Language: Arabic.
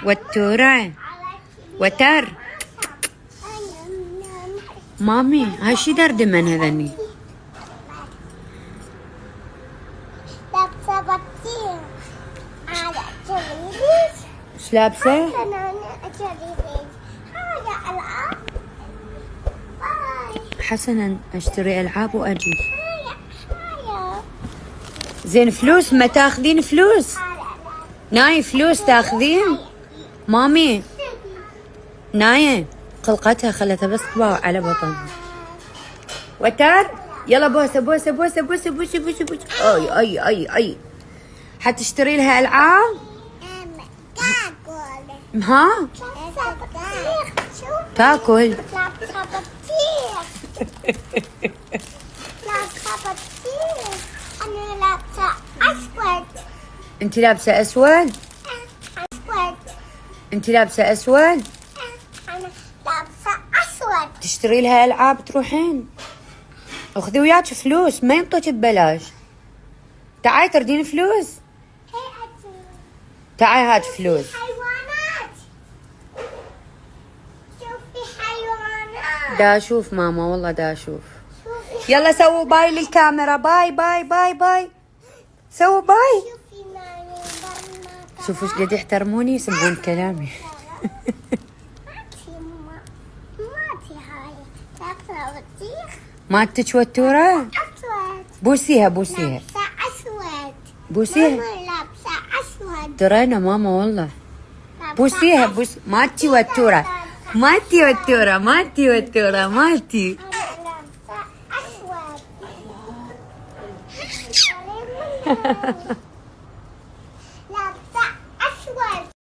وتورة وتر مامي هاي شي دردمن هذني لابسة بطيخ على جريديس. ايش لابسة؟ أنا جريديس. هذا ألعاب. باي. حسنا اشتري العاب واجي. هيا. زين فلوس ما تاخذين فلوس؟ ناي فلوس تاخذين؟ مامي ناية قلقتها خلتها بس تباوع على بطنها. وتر يلا بوسه بوسه بوسه بوسه بوسه بوسه بوسه. اي حتشتري لها العاب؟ تاكل. ها؟ لابسة بطيخ. شوف. تاكل. لابسة بطيخ. لابسة بطيخ. أنا لابسة أسود. انت لابسه اسود؟ أسود. انت لابسه اسود؟ أنا لابسة أسود. تشتري لها العاب تروحين؟ اخذي وياك فلوس ما ينطوك ببلاش. تعاي تردين فلوس؟ تعاي هات فلوس. حيوانات. شوفي حيوانات. دا اشوف ماما والله دا اشوف. شوفي. يلا سووا باي للكاميرا. باي باي باي باي سووا باي. شوفي ناني برمة. شوفوا ايش قد يحترموني يسمعون كلامي. ماتي هاي. لابسة بطيخ. ماتك وتورة؟ أسود. بوسيها بوسيها لابسة أسود. بوسيها. ماما لابسة أسود. ترينا ماما والله. لابسة بوسيها أسود. بوس ماتي وتورة ماتي وتورة ماتي وتورة ماتي. أنا لابسة أسود.